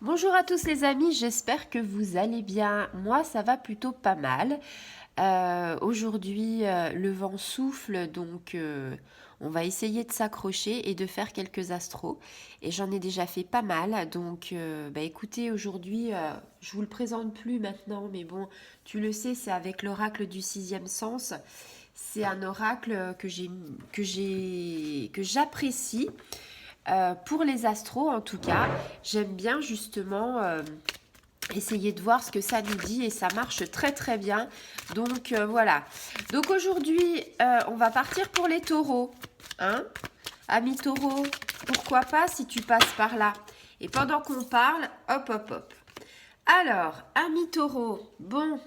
Bonjour à tous les amis, j'espère que vous allez bien. Moi, ça va plutôt pas mal. Aujourd'hui, le vent souffle, donc on va essayer de s'accrocher et de faire quelques astros. Et j'en ai déjà fait pas mal. Donc, écoutez, aujourd'hui, je vous le présente plus maintenant, mais bon, tu le sais, c'est avec l'oracle du sixième sens. C'est un oracle que j'apprécie. Pour les astros, en tout cas, j'aime bien justement essayer de voir ce que ça nous dit et ça marche très très bien. Donc voilà. Donc aujourd'hui, on va partir pour les taureaux. Hein? Amis taureaux, pourquoi pas si tu passes par là. Et pendant qu'on parle, hop hop hop. Alors, amis taureaux, bon,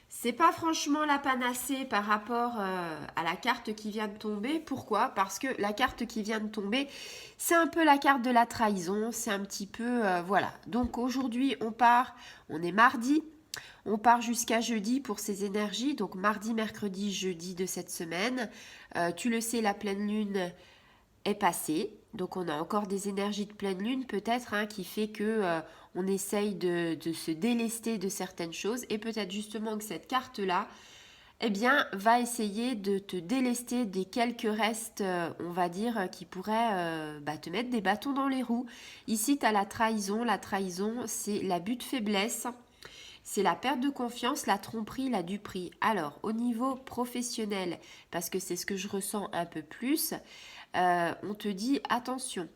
c'est pas franchement la panacée par rapport à la carte qui vient de tomber. Pourquoi? Parce que la carte qui vient de tomber, c'est un peu la carte de la trahison. C'est un petit peu... voilà. Donc aujourd'hui, on est mardi. On part jusqu'à jeudi pour ces énergies. Donc mardi, mercredi, jeudi de cette semaine. Tu le sais, la pleine lune est passée. Donc on a encore des énergies de pleine lune peut-être hein, qui fait que on essaye de se délester de certaines choses et peut-être justement que cette carte-là eh bien, va essayer de te délester des quelques restes, on va dire, qui pourraient te mettre des bâtons dans les roues. Ici, tu as la trahison. La trahison, c'est l'abus de faiblesse, c'est la perte de confiance, la tromperie, la duperie. Alors, au niveau professionnel, parce que c'est ce que je ressens un peu plus, on te dit attention.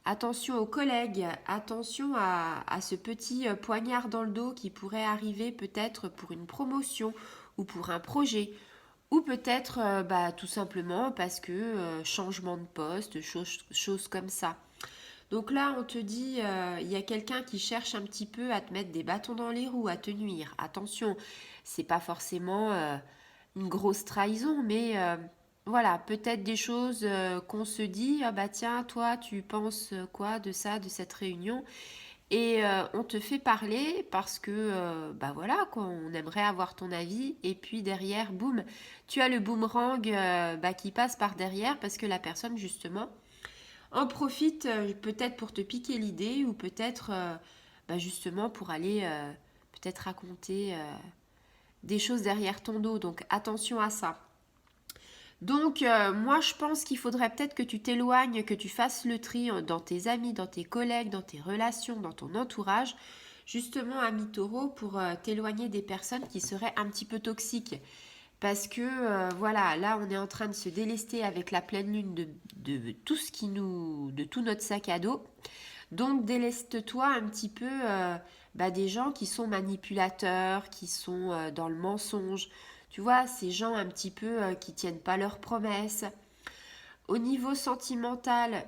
Attention aux collègues, attention à ce petit poignard dans le dos qui pourrait arriver peut-être pour une promotion ou pour un projet. Ou peut-être tout simplement parce que changement de poste, choses comme ça. Donc là, on te dit, il y a quelqu'un qui cherche un petit peu à te mettre des bâtons dans les roues, à te nuire. Attention, c'est pas forcément une grosse trahison, mais voilà, peut-être des choses qu'on se dit, ah bah tiens, toi, tu penses quoi de ça, de cette réunion? Et on te fait parler parce que, voilà, quoi, on aimerait avoir ton avis. Et puis derrière, boum, tu as le boomerang qui passe par derrière parce que la personne, justement, en profite peut-être pour te piquer l'idée ou peut-être justement pour aller peut-être raconter des choses derrière ton dos. Donc attention à ça. Donc moi je pense qu'il faudrait peut-être que tu t'éloignes, que tu fasses le tri dans tes amis, dans tes collègues, dans tes relations, dans ton entourage, justement ami taureau pour t'éloigner des personnes qui seraient un petit peu toxiques. Parce que voilà, là on est en train de se délester avec la pleine lune de tout ce qui nous, de tout notre sac à dos. Donc déleste-toi un petit peu des gens qui sont manipulateurs, qui sont dans le mensonge. Tu vois, ces gens un petit peu qui tiennent pas leurs promesses. Au niveau sentimental,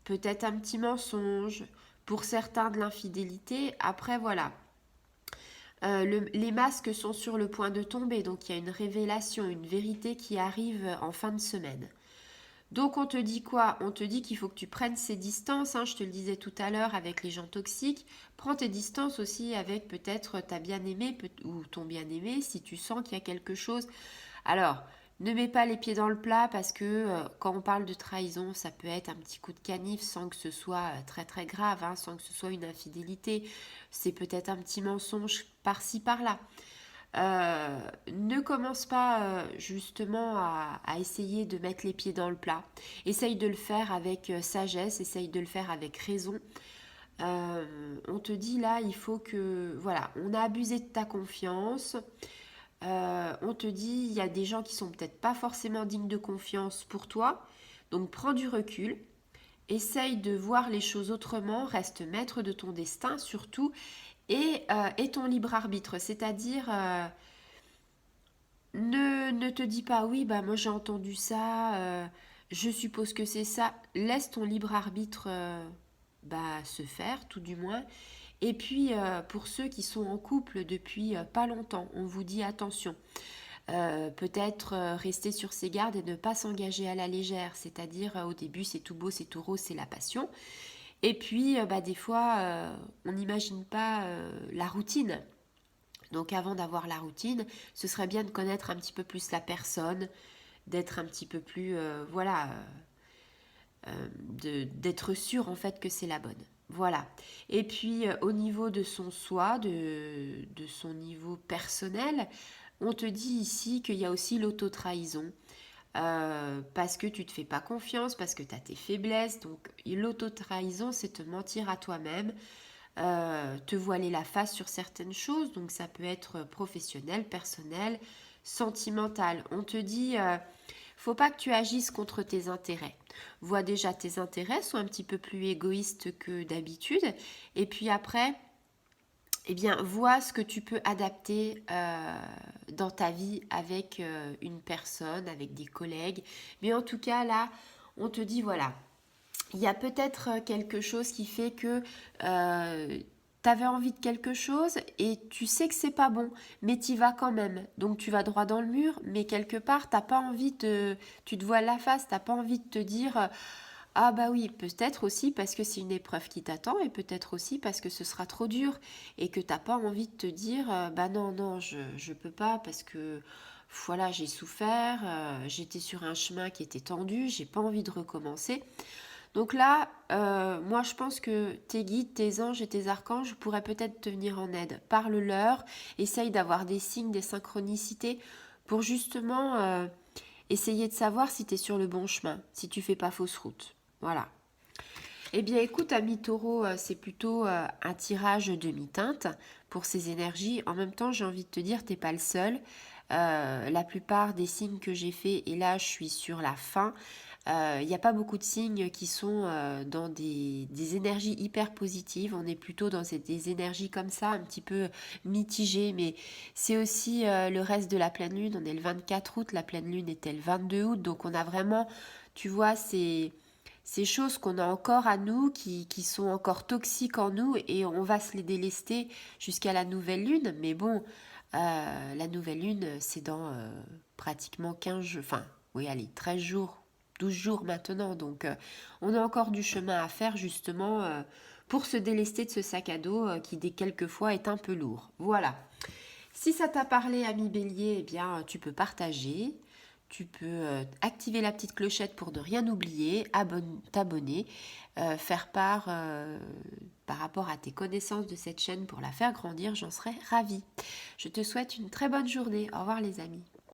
peut-être un petit mensonge. Pour certains de l'infidélité. Après voilà, les masques sont sur le point de tomber, donc il y a une révélation, une vérité qui arrive en fin de semaine. Donc on te dit quoi? On te dit qu'il faut que tu prennes ces distances, hein, je te le disais tout à l'heure avec les gens toxiques. Prends tes distances aussi avec peut-être ta bien-aimée ou ton bien-aimé si tu sens qu'il y a quelque chose. Alors, ne mets pas les pieds dans le plat parce que quand on parle de trahison, ça peut être un petit coup de canif sans que ce soit très très grave, hein, sans que ce soit une infidélité. C'est peut-être un petit mensonge par-ci par-là. Ne commence pas justement à essayer de mettre les pieds dans le plat. Essaye de le faire avec sagesse, essaye de le faire avec raison. On te dit là, il faut que... Voilà, on a abusé de ta confiance. On te dit, il y a des gens qui sont peut-être pas forcément dignes de confiance pour toi. Donc prends du recul. Essaye de voir les choses autrement. Reste maître de ton destin surtout. Et ton libre arbitre. C'est-à-dire... ne te dis pas oui, bah moi j'ai entendu ça, je suppose que c'est ça. Laisse ton libre arbitre se faire, tout du moins. Et puis pour ceux qui sont en couple depuis pas longtemps, on vous dit attention. Peut-être rester sur ses gardes et ne pas s'engager à la légère. C'est-à-dire au début c'est tout beau, c'est tout rose, c'est la passion. Et puis des fois on n'imagine pas la routine. Donc avant d'avoir la routine, ce serait bien de connaître un petit peu plus la personne, d'être un petit peu plus, d'être sûr en fait que c'est la bonne. Voilà. Et puis au niveau de son soi, de son niveau personnel, on te dit ici qu'il y a aussi l'auto-trahison. Parce que tu te fais pas confiance, parce que tu as tes faiblesses. Donc l'auto-trahison, c'est te mentir à toi-même, te voiler la face sur certaines choses. Donc ça peut être professionnel, personnel, sentimental. On te dit, faut pas que tu agisses contre tes intérêts. Vois déjà tes intérêts sont un petit peu plus égoïstes que d'habitude. Et puis après, eh bien, vois ce que tu peux adapter dans ta vie avec une personne, avec des collègues. Mais en tout cas, là, on te dit, voilà, il y a peut-être quelque chose qui fait que tu avais envie de quelque chose et tu sais que c'est pas bon, mais tu y vas quand même. Donc tu vas droit dans le mur, mais quelque part, t'as pas envie de... Tu te voiles la face, t'as pas envie de te dire... ah bah oui, peut-être aussi parce que c'est une épreuve qui t'attend et peut-être aussi parce que ce sera trop dur et que t'as pas envie de te dire bah non, non, je peux pas parce que voilà, j'ai souffert, j'étais sur un chemin qui était tendu, j'ai pas envie de recommencer. Donc là, moi je pense que tes guides, tes anges et tes archanges pourraient peut-être te venir en aide. Parle-leur, essaye d'avoir des signes, des synchronicités pour justement essayer de savoir si tu es sur le bon chemin, si tu fais pas fausse route. Voilà. Eh bien écoute, ami taureau, c'est plutôt un tirage demi-teinte pour ces énergies. En même temps, j'ai envie de te dire, t'es pas le seul. La plupart des signes que j'ai faits, et là je suis sur la fin, il n'y a pas beaucoup de signes qui sont dans des énergies hyper positives. On est plutôt dans des énergies comme ça, un petit peu mitigées. Mais c'est aussi le reste de la pleine lune. On est le 24 août, la pleine lune était le 22 août. Donc on a vraiment, tu vois, ces choses qu'on a encore à nous, qui sont encore toxiques en nous, et on va se les délester jusqu'à la nouvelle lune. Mais bon, la nouvelle lune, c'est dans pratiquement 15 jours, enfin, oui, allez, 13 jours, 12 jours maintenant. Donc, on a encore du chemin à faire justement pour se délester de ce sac à dos qui, des quelquefois, est un peu lourd. Voilà. Si ça t'a parlé, ami Bélier, eh bien, tu peux partager. Tu peux activer la petite clochette pour ne rien oublier, t'abonner, faire part par rapport à tes connaissances de cette chaîne pour la faire grandir, j'en serais ravie. Je te souhaite une très bonne journée. Au revoir les amis.